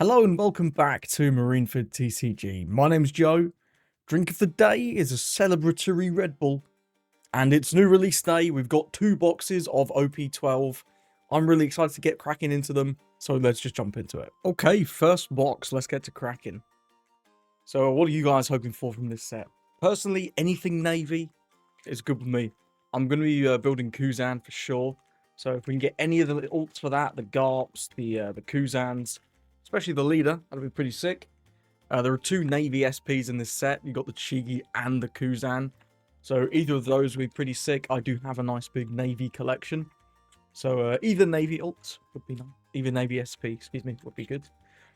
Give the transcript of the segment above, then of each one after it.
Hello and welcome back to Marineford TCG. My name's Joe. Drink of the day is a celebratory Red Bull. And it's new release day. We've got 2 boxes of OP12. I'm really excited to get cracking into them. So let's just jump into it. Okay, first box. Let's get to cracking. So what are you guys hoping for from this set? Personally, anything Navy is good with me. I'm going to be building Kuzan for sure. So if we can get any of the alts for that, the Garps, the Kuzans, especially the leader, that'll be pretty sick. There are 2 Navy SPs in this set. You've got the Chigi and the Kuzan. So either of those would be pretty sick. I do have a nice big Navy collection. So either Navy ult would be nice. Either Navy SP, excuse me, would be good.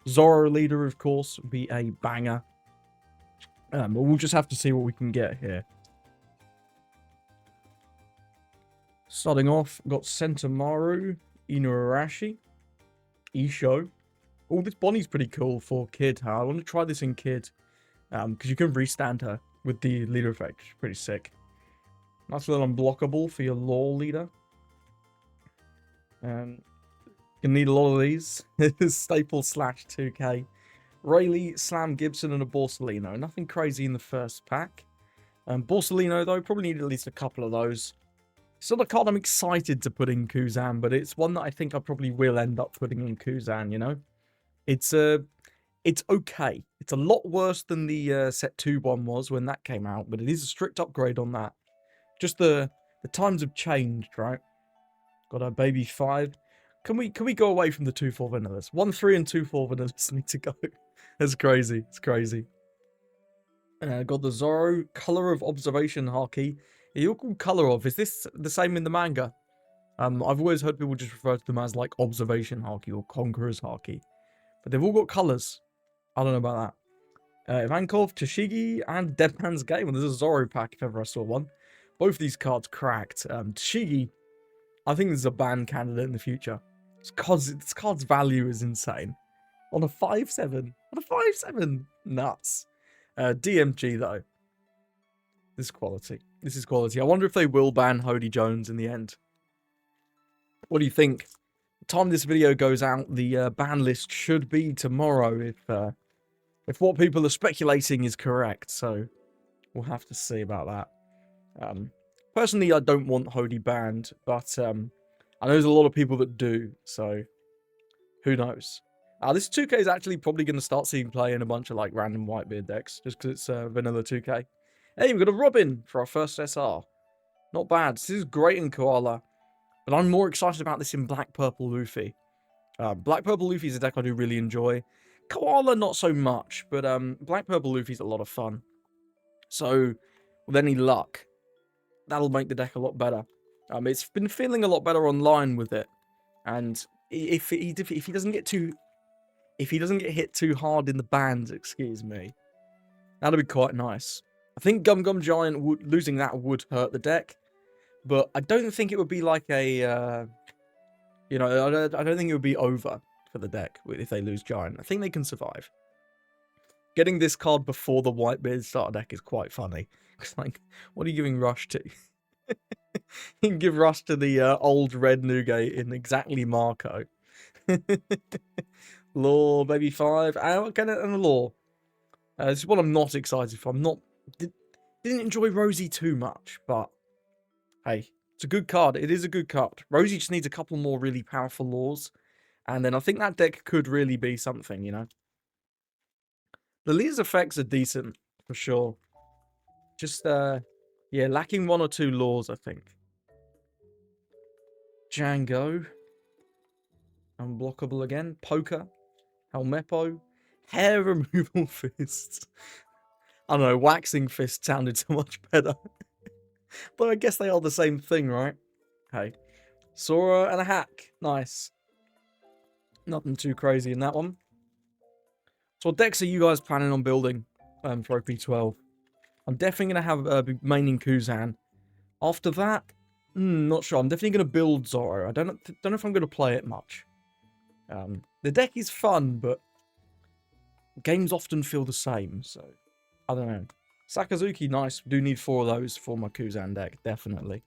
Zoro leader, of course, would be a banger. But we'll just have to see what we can get here. Starting off, got Sentomaru, Inuarashi, Isho. Oh, this Bonnie's pretty cool for Kid. I want to try this in Kid. Because you can restand her with the leader effect. Pretty sick. Nice little unblockable for your law leader. You can need a lot of these. Staple / 2k. Rayleigh, Slam Gibson, and a Borsalino. Nothing crazy in the first pack. Borsalino, though, probably need at least a couple of those. It's not a card I'm excited to put in Kuzan, but it's one that I think I probably will end up putting in Kuzan, you know? It's okay. It's a lot worse than the set 2 one was when that came out, but it is a strict upgrade on that. Just the times have changed, right? Got our baby 5. Can we go away from the 2/4 vanillas? 1/3 and 2/4 vanillas need to go. That's crazy. It's crazy. Got the Zoro Color of Observation Haki. You're called Color of. Is this the same in the manga? I've always heard people just refer to them as like Observation Haki or Conqueror's Haki. But they've all got colours. I don't know about that. Ivankov, Tashigi, and Deadman's Game. Well, there's a Zoro pack if ever I saw one. Both these cards cracked. Tashigi, I think this is a ban candidate in the future. This card's value is insane. On a 5/7. On a 5/7. Nuts. DMG, though. This is quality. This is quality. I wonder if they will ban Hody Jones in the end. What do you think? The time this video goes out, the ban list should be tomorrow if what people are speculating is correct. So we'll have to see about that. Personally, I don't want Hody banned, but I know there's a lot of people that do. So who knows? This 2K is actually probably going to start seeing play in a bunch of like random Whitebeard decks, just because it's vanilla 2K. Hey, we've got a Robin for our first SR. Not bad. This is great in Koala. But I'm more excited about this in Black Purple Luffy. Black Purple Luffy is a deck I do really enjoy. Koala, not so much. But Black Purple Luffy is a lot of fun. So, with any luck, that'll make the deck a lot better. It's been feeling a lot better online with it. And if he doesn't get hit too hard in the bands, excuse me, that'll be quite nice. I think Gum Gum Giant losing that would hurt the deck, but I don't think it would be like a, you know, I don't think it would be over for the deck if they lose Giant. I think they can survive. Getting this card before the Whitebeard starter deck is quite funny. It's like, what are you giving Rush to? You can give Rush to the old red Nugate in exactly Marco. Law, baby 5, and a Law. This is what I'm not excited for. Didn't enjoy Rosie too much, but hey, it's a good card. It is a good card. Rosie just needs a couple more really powerful laws, and then I think that deck could really be something, you know. The leader's effects are decent, for sure. Just, yeah, lacking 1 or 2 laws, I think. Django. Unblockable again. Poker. Helmeppo. Hair removal fists. I don't know, waxing fist sounded so much better. But I guess they are the same thing, right? Hey. Sora and a hack. Nice. Nothing too crazy in that one. So what decks are you guys planning on building for OP12? I'm definitely going to have maining Kuzan. After that, not sure. I'm definitely going to build Zoro. I don't know if I'm going to play it much. The deck is fun, but games often feel the same, so I don't know. Sakazuki, nice. Do need 4 of those for my Kuzan deck, definitely.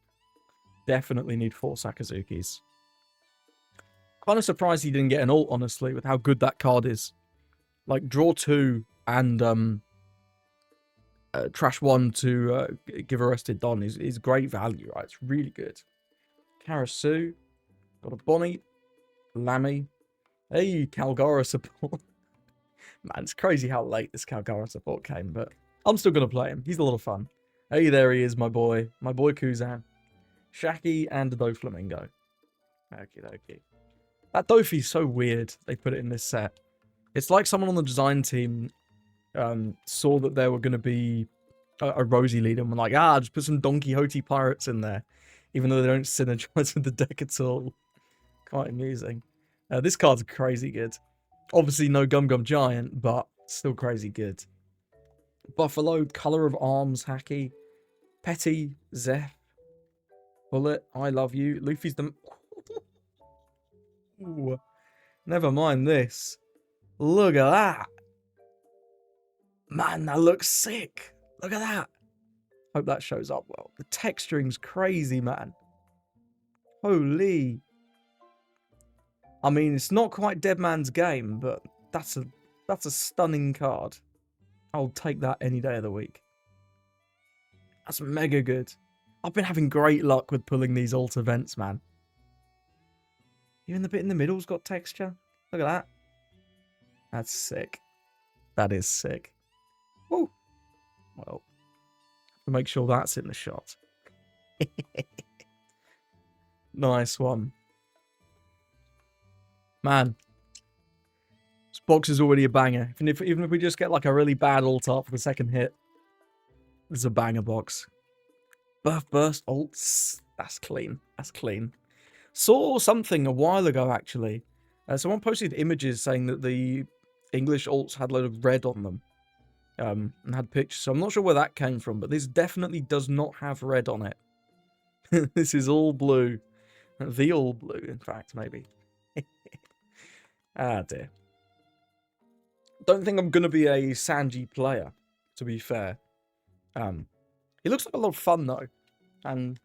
Definitely need 4 Sakazukis. Kind of surprised he didn't get an ult, honestly, with how good that card is. like draw 2 and trash 1 to give Arrested Don is great value, right? It's really good. Karasu, got a Bonnie, Lammy. Hey, Calgara support. Man, it's crazy how late this Calgara support came, but I'm still going to play him. He's a lot of fun. Hey, there he is, my boy. My boy Kuzan. Shaki and Doflamingo. Okie dokie. That Dofi's so weird they put it in this set. It's like someone on the design team saw that there were going to be a Rosie leader and were like, just put some Don Quixote pirates in there. Even though they don't synergize with the deck at all. Quite amusing. This card's crazy good. Obviously no Gum Gum Giant, but still crazy good. Buffalo, Color of Arms, Hacky. Petty, Zeph. Bullet, I Love You. Luffy's the... Ooh, never mind this. Look at that. Man, that looks sick. Look at that. Hope that shows up well. The texturing's crazy, man. Holy. I mean, it's not quite Dead Man's Game, but that's a stunning card. I'll take that any day of the week. That's mega good. I've been having great luck with pulling these alt events, man. Even the bit in the middle's got texture. Look at that. That's sick. That is sick. Woo. Well, to make sure that's in the shot. Nice one. Man. This box is already a banger. Even if we just get like a really bad alt art for the second hit, this is a banger box. Birth Burst alts. That's clean. That's clean. Saw something a while ago, actually. Someone posted images saying that the English alts had a load of red on them. And had pictures. So I'm not sure where that came from, but this definitely does not have red on it. This is all blue. The all blue, in fact, maybe. Ah, dear. Don't think I'm going to be a Sanji player, to be fair. He looks like a lot of fun, though. And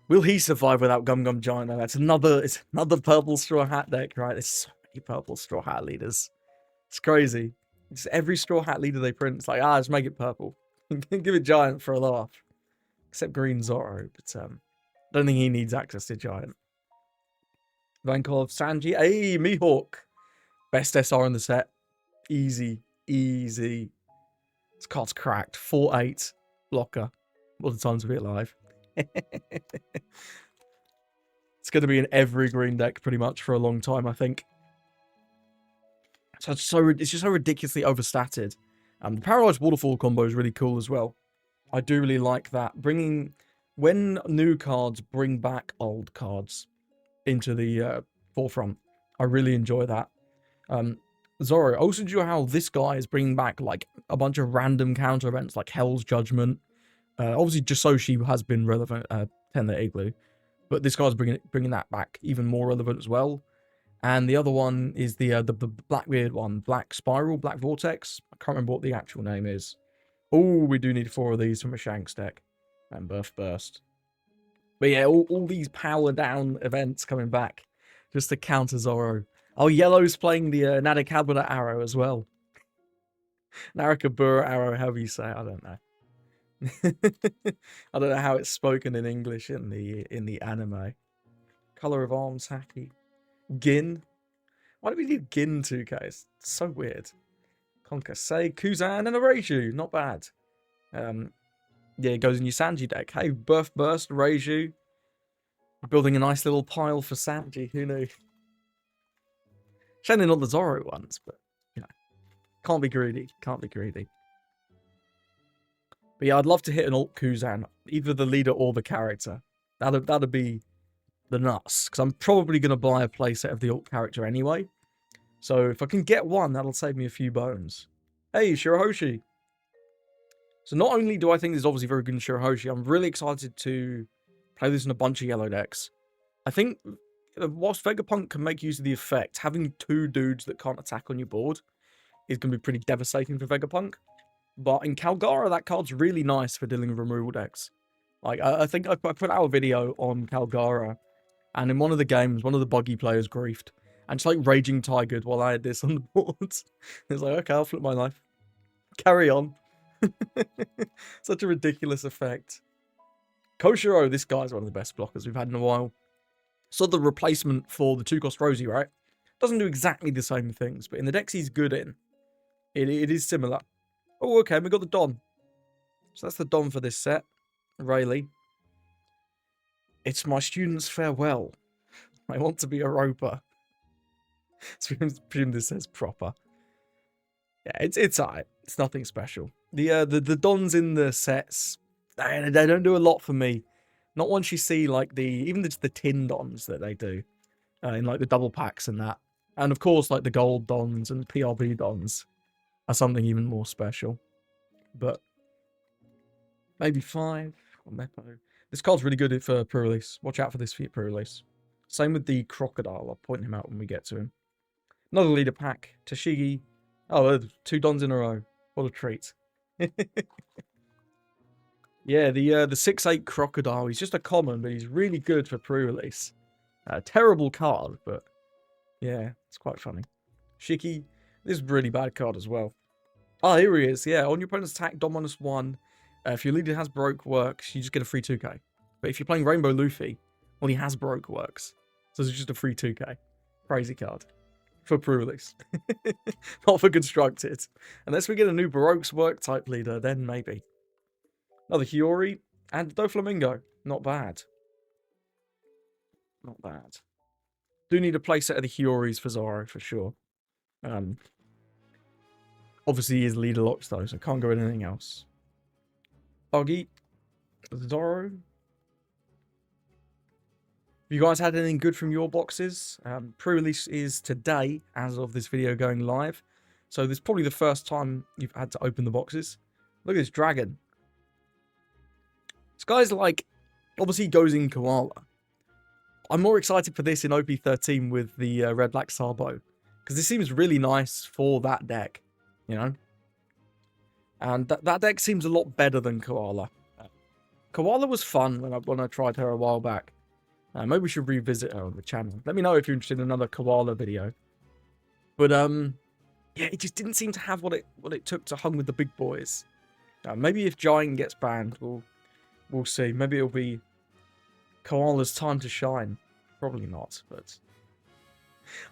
will he survive without Gum Gum Giant, though? It's another purple Straw Hat deck, right? There's so many purple Straw Hat leaders. It's crazy. It's every Straw Hat leader they print, it's like, just make it purple. Give it Giant for a laugh. Except Green Zoro, but I don't think he needs access to Giant. Vankov, Sanji. Hey, Mihawk. Best SR in the set. Easy. Easy. This card's cracked. 4-8. Blocker. What a time to be alive. It's going to be in every green deck pretty much for a long time, I think. So it's just so ridiculously overstatted. The Paralyzed Waterfall combo is really cool as well. I do really like that. When new cards bring back old cards into the forefront, I really enjoy that. Zoro, I also enjoy how this guy is bringing back like a bunch of random counter events like Hell's Judgment. Obviously, Jisoshi has been relevant, 10-Day Igloo, but this guy's bringing that back even more relevant as well. And the other one is the Blackbeard one, Black Spiral, Black Vortex. I can't remember what the actual name is. Oh, we do need 4 of these from a Shanks deck. And Birth Burst. But yeah, all these power down events coming back just to counter Zoro. Oh, Yellow's playing the Nadekabura arrow as well. Narakabura arrow, however you say it, I don't know. I don't know how it's spoken in English in the anime. Color of Arms, Hacky. Gin. Why do we need Gin 2K? It's so weird. Conquer Say, Kuzan, and a Reiju. Not bad. Yeah, it goes in your Sanji deck. Hey, Birth Burst, Reiju. Building a nice little pile for Sanji. Who knew? Shame they're not the Zoro ones, but, you know. Can't be greedy. Can't be greedy. But yeah, I'd love to hit an alt Kuzan. Either the leader or the character. That'd be the nuts. Because I'm probably going to buy a playset of the alt character anyway. So if I can get one, that'll save me a few bones. Hey, Shirahoshi. So not only do I think this is obviously very good in Shirahoshi, I'm really excited to play this in a bunch of yellow decks. I think whilst Vegapunk can make use of the effect, having 2 dudes that can't attack on your board is going to be pretty devastating for Vegapunk. But in Calgara, that card's really nice for dealing with removal decks. Like, I think I put out a video on Calgara, and in one of the games, one of the buggy players griefed, And just like raging tigered while I had this on the board. It's like, okay, I'll flip my life. Carry on. Such a ridiculous effect. Koshiro, this guy's one of the best blockers we've had in a while. So the replacement for the 2-cost Rosie, right? Doesn't do exactly the same things, but in the decks he's good in, it is similar. Oh, okay, we got the Don. So that's the Don for this set. Rayleigh. It's my student's farewell. I want to be a roper. So I presume this says proper. Yeah, it's alright. It's nothing special. The Dons in the sets, they don't do a lot for me. Not once you see like even the tin Dons that they do in like the double packs and that. And of course like the gold Dons and PRB Dons are something even more special. But maybe 5 or Meppo. This card's really good for pre-release. Watch out for this for your pre-release. Same with the Crocodile. I'll point him out when we get to him. Another leader pack. Tashigi. Oh, 2 Dons in a row. What a treat. Yeah, the 6/8 Crocodile. He's just a common, but he's really good for pre-release. Terrible card, but yeah, it's quite funny. Shiki. This is a really bad card as well. Oh, here he is. Yeah, on your opponent's attack, Dom -1. If your leader has broke works, you just get a free 2k. But if you're playing Rainbow Luffy, well, he has broke works. So it's just a free 2k. Crazy card. For pre-release. Not for constructed. Unless we get a new Baroque's work type leader, then maybe. Another Hiyori and Doflamingo. Not bad. Not bad. Do need a playset of the Hioris for Zoro, for sure. Obviously he is leader locks though, so can't go with anything else. Buggy. Zoro. Have you guys had anything good from your boxes? Pre-release is today, as of this video going live. So this is probably the first time you've had to open the boxes. Look at this dragon. This guy's like, obviously goes in Koala. I'm more excited for this in OP13 with the Red Black Sabo. Because this seems really nice for that deck, you know? And that deck seems a lot better than Koala. Koala was fun when I tried her a while back. Maybe we should revisit her on the channel. Let me know if you're interested in another Koala video. But yeah, it just didn't seem to have what it took to hung with the big boys. Maybe if Giant gets banned, we'll see. Maybe it'll be Koala's time to shine. Probably not, but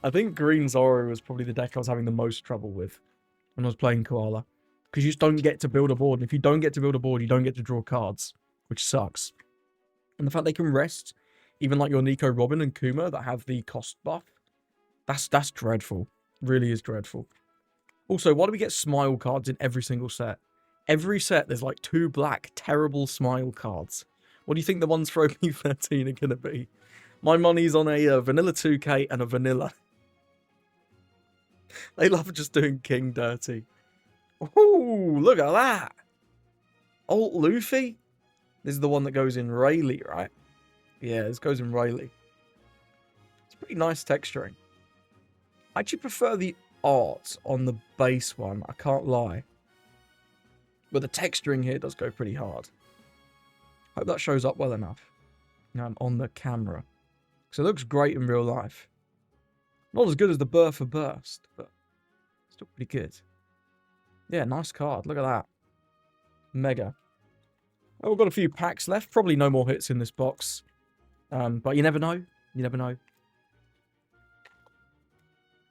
I think Green Zoro was probably the deck I was having the most trouble with when I was playing Koala. Because you just don't get to build a board. And if you don't get to build a board, you don't get to draw cards, which sucks. And the fact they can rest, even like your Nico Robin and Kuma that have the cost buff, that's dreadful. Really is dreadful. Also, why do we get smile cards in every single set? Every set, there's like 2 black, terrible smile cards. What do you think the ones for OP13 are going to be? My money's on a vanilla 2k and a vanilla. They love just doing King dirty. Ooh, look at that. Alt Luffy? This is the one that goes in Rayleigh, right? Yeah, this goes in Rayleigh. It's pretty nice texturing. I actually prefer the art on the base one, I can't lie. But the texturing here does go pretty hard. Hope that shows up well enough on the camera. So it looks great in real life. Not as good as the Bertha Burst, but still pretty good. Yeah, nice card. Look at that. Mega. Oh, we've got a few packs left. Probably no more hits in this box. But you never know. You never know.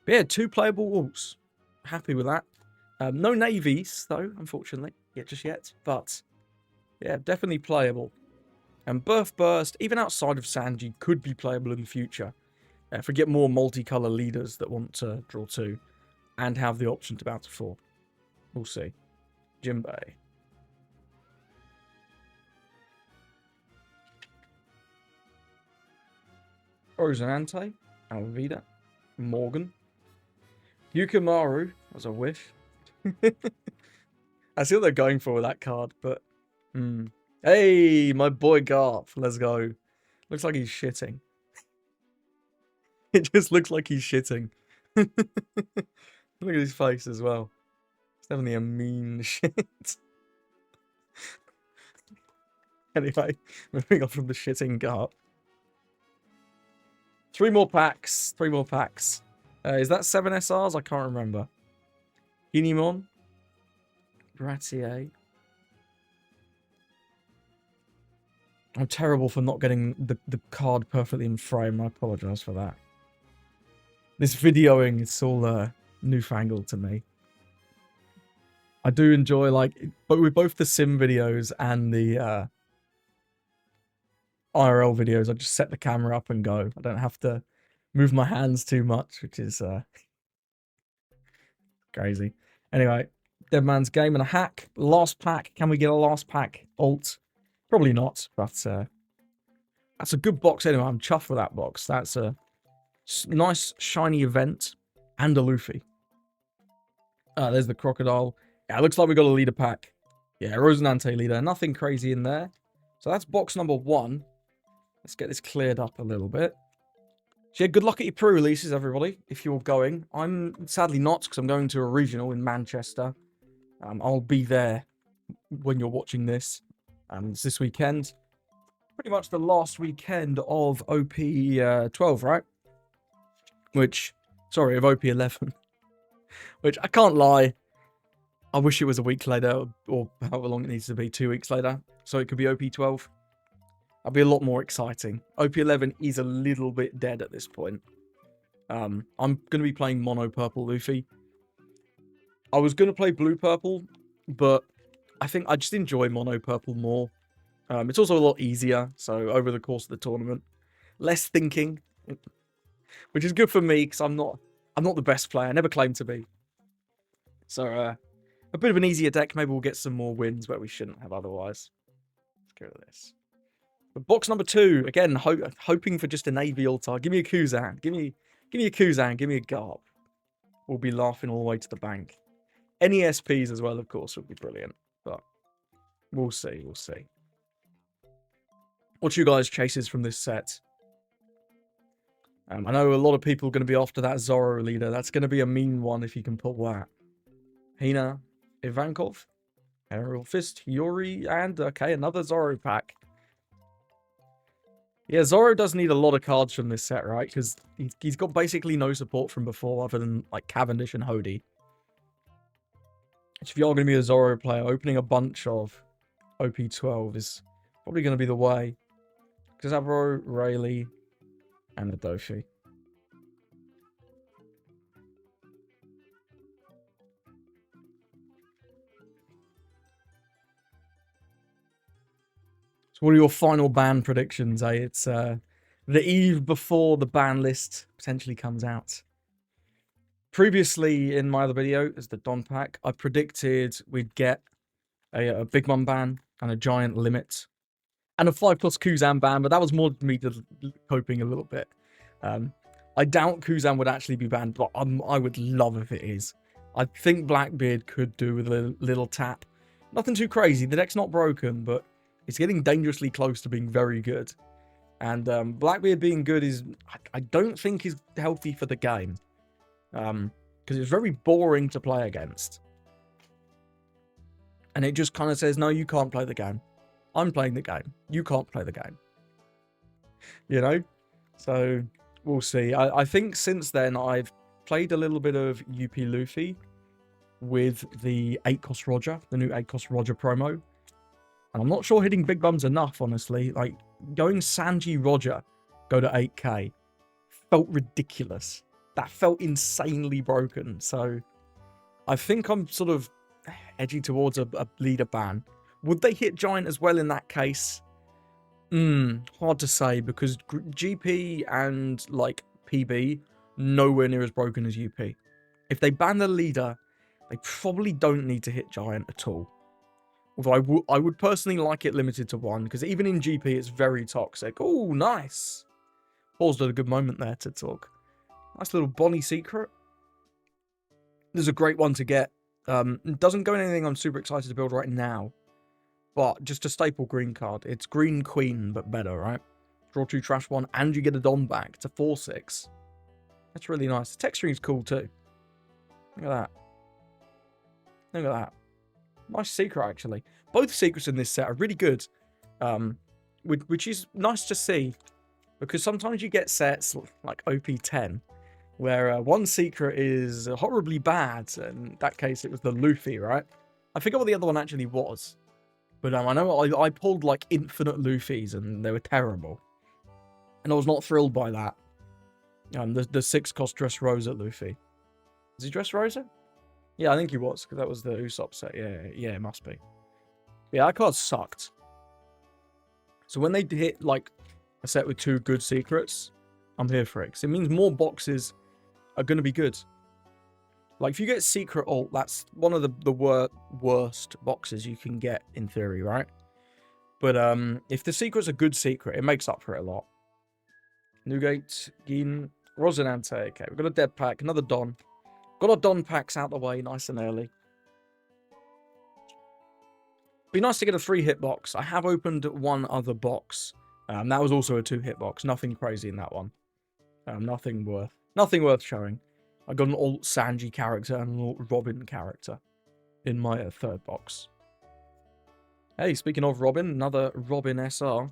But yeah, 2 playable walls. Happy with that. No navies, though, unfortunately. Just yet. But, yeah, definitely playable. And Birth Burst, even outside of Sanji, could be playable in the future. If we get more multicolour leaders that want to draw 2 and have the option to bow to 4. We'll see. Jinbei. Rosinante. Alvida. Morgan. Yukamaru was a whiff. I see what they're going for with that card, but... Hey, my boy Garth. Let's go. Looks like he's shitting. It just looks like he's shitting. Look at his face as well. It's definitely a mean shit. Anyway, moving on from the shitting Garth. 3 more packs. 3 more packs. Is that 7 SRs? I can't remember. Hinimon. Gratier. I'm terrible for not getting the card perfectly in frame. I apologize for that. This videoing is all newfangled to me. I do enjoy, like, but with both the sim videos and the IRL videos, I just set the camera up and go. I don't have to move my hands too much, which is crazy. Anyway, Dead Man's Game and a hack. Last pack. Can we get a last pack alt? Probably not, but that's a good box anyway. I'm chuffed with that box. That's a nice shiny event and a Luffy. There's the crocodile. Yeah, it looks like we got a leader pack. Yeah, Rosinante leader. Nothing crazy in there. So that's box number 1. Let's get this cleared up a little bit. So yeah, good luck at your pre-releases, everybody, if you're going. I'm sadly not, because I'm going to a regional in Manchester. I'll be there when you're watching this. It's this weekend. Pretty much the last weekend of OP12, right? Sorry, of OP11. Which, I can't lie, I wish it was a week later, or however long it needs to be, 2 weeks later, so it could be OP12. That'd be a lot more exciting. OP11 is a little bit dead at this point. I'm going to be playing Mono Purple Luffy. I was going to play Blue Purple, but I think I just enjoy Mono Purple more. It's also a lot easier, so over the course of the tournament. Less thinking, which is good for me, because I'm not the best player. I never claimed to be. So, a bit of an easier deck. Maybe we'll get some more wins where we shouldn't have otherwise. Let's go with this. But box number 2, again, hoping for just an AV Altar. Give me a Kuzan. Give me a Kuzan. Give me a Garb. We'll be laughing all the way to the bank. Any SPs as well, of course, would be brilliant. But we'll see. We'll see. What's you guys' chases from this set? I know a lot of people are going to be after that Zoro leader. That's going to be a mean one if you can pull that. Hina, Ivankov, Aerial Fist, Yuri, and, okay, another Zoro pack. Yeah, Zoro does need a lot of cards from this set, right? Because he's got basically no support from before other than, like, Cavendish and Hody. Which, if you're going to be a Zoro player, opening a bunch of OP12 is probably going to be the way. Zabro, Rayleigh, and the Dofi. So what are your final ban predictions, eh? It's the eve before the ban list potentially comes out. Previously in my other video, as the Don pack, I predicted we'd get a Big Mom ban and a Giant Limit. And a 5+ Kuzan ban, but that was more me just coping a little bit. I doubt Kuzan would actually be banned, but I would love if it is. I think Blackbeard could do with a little tap. Nothing too crazy. The deck's not broken, but it's getting dangerously close to being very good. And Blackbeard being good is, I don't think is healthy for the game. Because it's very boring to play against. And it just kind of says, no, you can't play the game. I'm playing the game. You can't play the game. You know? So, we'll see. I think since then, I've played a little bit of UP Luffy with the 8-cost Roger, the new 8-cost Roger promo. And I'm not sure hitting Big Bum's enough, honestly. Like, going Sanji Roger, go to 8k, felt ridiculous. That felt insanely broken. So, I think I'm sort of edgy towards a leader ban. Would they hit Giant as well in that case? Hard to say, because GP and, like, PB, nowhere near as broken as UP. If they ban the leader, they probably don't need to hit Giant at all. Although I would personally like it limited to 1, because even in GP, it's very toxic. Oh, nice. Paused at a good moment there to talk. Nice little Bonnie secret. This is a great one to get. It doesn't go in anything I'm super excited to build right now. But just a staple green card. It's Green Queen, but better, right? Draw 2, trash 1, and you get a Don back. It's a 4/6. That's really nice. The texturing's cool too. Look at that. Look at that. Nice secret, actually. Both secrets in this set are really good. Which is nice to see. Because sometimes you get sets like OP10 where one secret is horribly bad. In that case, it was the Luffy, right? I forget what the other one actually was. But I know I pulled like infinite Luffys and they were terrible. And I was not thrilled by that. The 6 cost Dressrosa Luffy. Is he Dressrosa? Yeah, I think he was, because that was the Usopp set. Yeah, it must be. Yeah, that card sucked. So when they hit like a set with 2 good secrets, I'm here for it. Because it means more boxes are going to be good. Like, if you get Secret Alt, that's one of the worst boxes you can get, in theory, right? But if the secret's a good secret, it makes up for it a lot. Newgate, Gin, Rosinante. Okay, we've got a Dead Pack, another Don. Got our Don packs out the way, nice and early. Be nice to get a 3-hit box. I have opened one other box. That was also a 2-hit box. Nothing crazy in that one. Nothing worth showing. I got an alt Sanji character and an alt Robin character in my 3rd box. Hey, speaking of Robin, another Robin SR.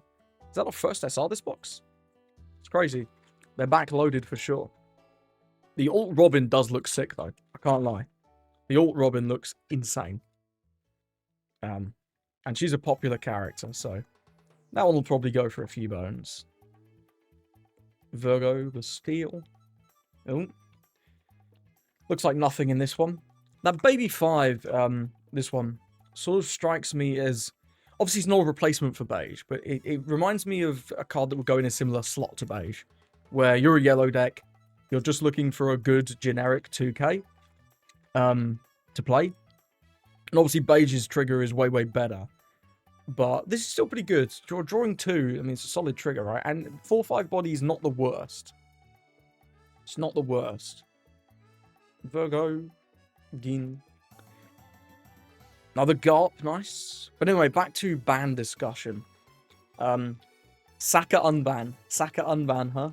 Is that our first SR this box? It's crazy. They're backloaded for sure. The alt Robin does look sick though. I can't lie. The alt Robin looks insane. And she's a popular character, so that one will probably go for a few bones. Virgo, the Steel. Oh. Looks like nothing in this one. That Baby 5, this one, sort of strikes me as... Obviously, it's not a replacement for Beige, but it reminds me of a card that would go in a similar slot to Beige, where you're a yellow deck, you're just looking for a good generic 2K to play. And obviously, Beige's trigger is way, way better. But this is still pretty good. Drawing 2, I mean, it's a solid trigger, right? And 4-5 body is not the worst. It's not the worst. Virgo, Gin. Another Garp, nice. But anyway, back to ban discussion. Saka unban. Saka unban, huh?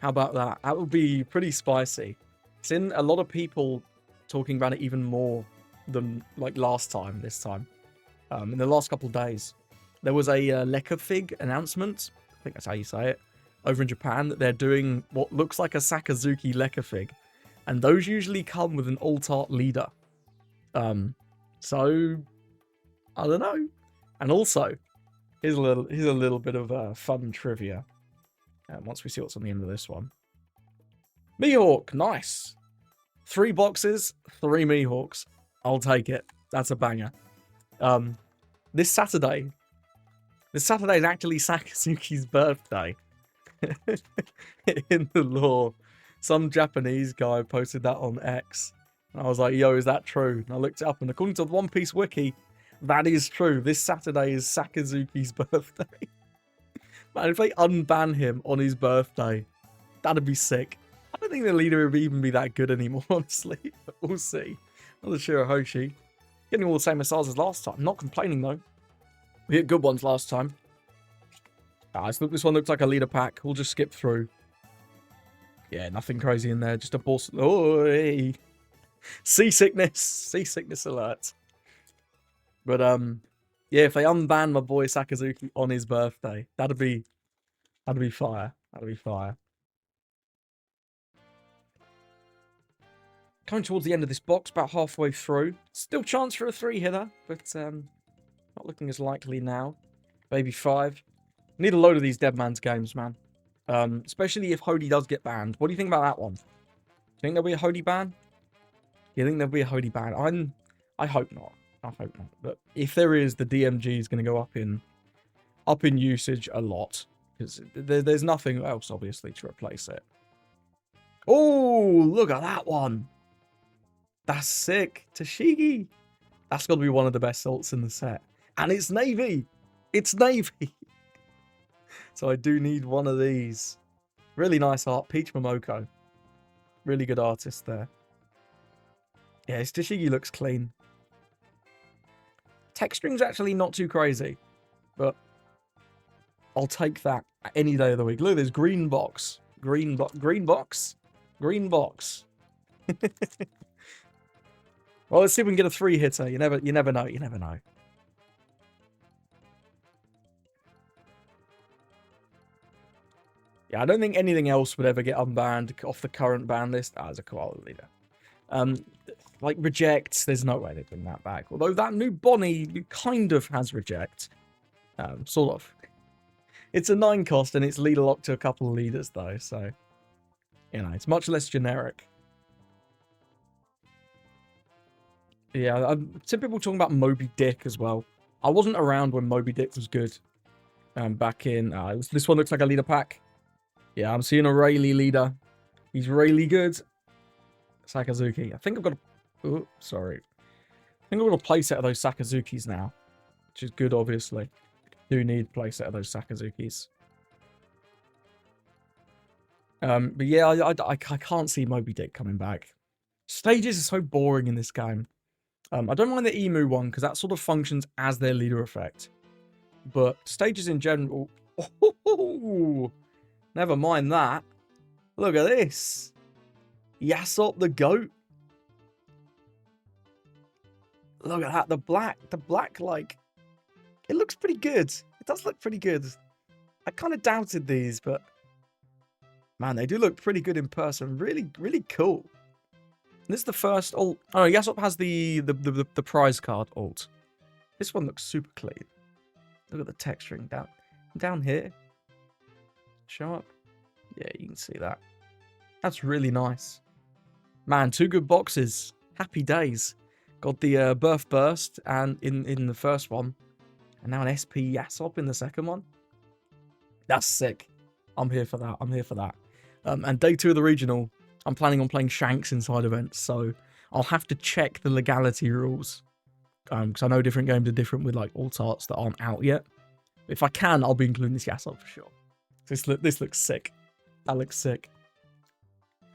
How about that? That would be pretty spicy. It's in a lot of people talking about it even more than like last time, this time. In the last couple of days. There was a Lekafig announcement, I think that's how you say it, over in Japan, that they're doing what looks like a Sakazuki Lekafig. And those usually come with an alt-art leader. So, I don't know. And also, here's a little bit of fun trivia. Once we see what's on the end of this one. Mihawk, nice. 3 boxes, 3 Mihawks. I'll take it. That's a banger. This Saturday is actually Sakazuki's birthday. In the lore. Some Japanese guy posted that on X. And I was like, yo, is that true? And I looked it up, and according to the One Piece wiki, that is true. This Saturday is Sakazuki's birthday. Man, if they unban him on his birthday, that'd be sick. I don't think the leader would even be that good anymore, honestly. But we'll see. Another Shirahoshi. Getting all the same SRs as last time. Not complaining, though. We hit good ones last time. This one looks like a leader pack. We'll just skip through. Yeah, nothing crazy in there. Just a boss. Oh, hey. Seasickness. Seasickness alert. But, yeah, if they unban my boy Sakazuki on his birthday, that'd be fire. That'd be fire. Coming towards the end of this box, about halfway through. Still chance for a 3-hitter, but not looking as likely now. Baby 5. Need a load of these Dead Man's games, man. Especially if Hody does get banned. What do you think about that one? Do you think there'll be a Hody ban? You think there'll be a Hody ban? I hope not. I hope not. But if there is, the DMG is going to go up in usage a lot. Because there's nothing else, obviously, to replace it. Oh, look at that one. That's sick. Tashigi. That's got to be one of the best salts in the set. And it's Navy. It's Navy. So I do need one of these. Really nice art. Peach Momoko. Really good artist there. Yeah, his Tashigi looks clean. Texturing's actually not too crazy. But I'll take that any day of the week. Look at this green box. Green box. Green box. Well, let's see if we can get a 3-hitter. You never know. You never know. Yeah, I don't think anything else would ever get unbanned off the current ban list as a koala leader. Like rejects, there's no way they bring that back. Although that new Bonnie kind of has reject. Sort of. It's a 9 cost and it's leader locked to a couple of leaders though, so you know, it's much less generic. Yeah, some people talking about Moby Dick as well. I wasn't around when Moby Dick was good. Back in this one looks like a leader pack. Yeah, I'm seeing a Rayleigh leader. He's really good. Sakazuki. I think I've got a... Oh, sorry. I think I've got a playset of those Sakazukis now. Which is good, obviously. Do need a playset of those Sakazukis. But yeah, I can't see Moby Dick coming back. Stages are so boring in this game. I don't mind the Emu one, because that sort of functions as their leader effect. But stages in general... Oh, never mind that. Look at this. Yasop the goat. Look at that. The black, like, it looks pretty good. It does look pretty good. I kind of doubted these, but man, they do look pretty good in person. Really, really cool. And this is the first alt. Oh, Yasop has the prize card alt. This one looks super clean. Look at the texturing down here. Show up. Yeah, you can see that. That's really nice. Man, 2 good boxes. Happy days. Got the Birth Burst and in the first one. And now an SP Yasop in the second one. That's sick. I'm here for that. I'm here for that. And day 2 of the regional, I'm planning on playing Shanks inside events. So I'll have to check the legality rules. Because I know different games are different with like alt arts that aren't out yet. If I can, I'll be including this Yasop for sure. This looks sick. That looks sick.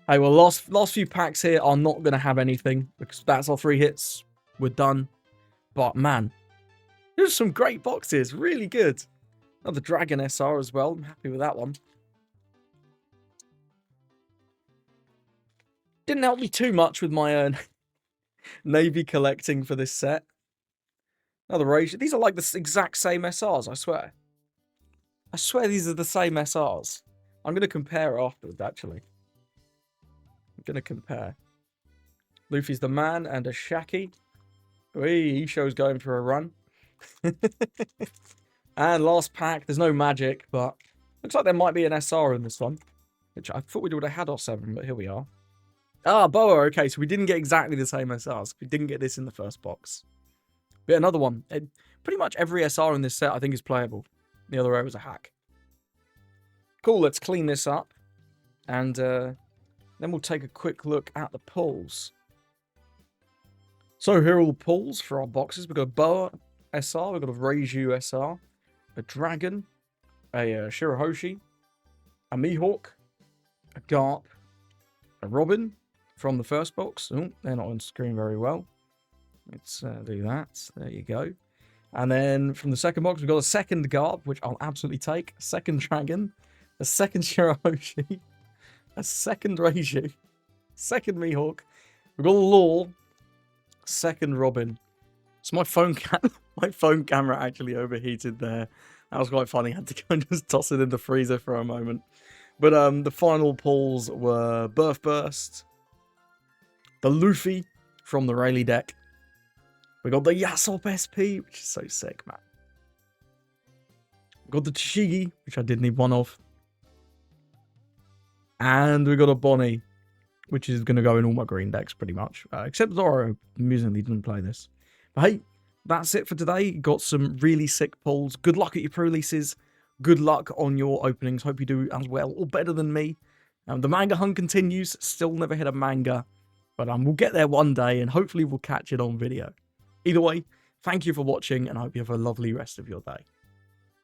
Hey, well, last few packs here are not going to have anything, because that's our 3 hits. We're done. But, man, there's some great boxes. Really good. Another Dragon SR as well. I'm happy with that one. Didn't help me too much with my Navy collecting for this set. Another Rage. These are like the exact same SRs, I swear. I swear these are the same SRs. I'm going to compare afterwards, actually. I'm going to compare. Luffy's the man and a Shaki. Whee, Isho's going for a run. And last pack, there's no magic, but looks like there might be an SR in this one. Which I thought we would have had our 7, but here we are. Ah, Boa, okay, so we didn't get exactly the same SRs. We didn't get this in the first box. But another one. Pretty much every SR in this set, I think, is playable. The other area is a hack. Cool, let's clean this up. And then we'll take a quick look at the pulls. So here are all the pulls for our boxes. We've got a Boa SR, we've got a Reiju SR, a Dragon, a Shirahoshi, a Mihawk, a Garp, a Robin from the first box. Oh, they're not on screen very well. Let's do that. There you go. And then from the second box, we've got a second Garp, which I'll absolutely take. A second Dragon, a second Shirahoshi, a second Reiju, second Mihawk. We've got a Law, second Robin. So my phone camera actually overheated there. That was quite funny. I had to go and just toss it in the freezer for a moment. But the final pulls were Birth Burst, the Luffy from the Rayleigh deck. We got the Yasop SP, which is so sick, man. We got the Tashigi, which I did need one of. And we got a Bonnie, which is going to go in all my green decks pretty much. Except Zoro, amusingly, didn't play this. But hey, that's it for today. Got some really sick pulls. Good luck at your pre-releases. Good luck on your openings. Hope you do as well or better than me. The manga hunt continues. Still never hit a manga. But we'll get there one day and hopefully we'll catch it on video. Either way, thank you for watching and I hope you have a lovely rest of your day.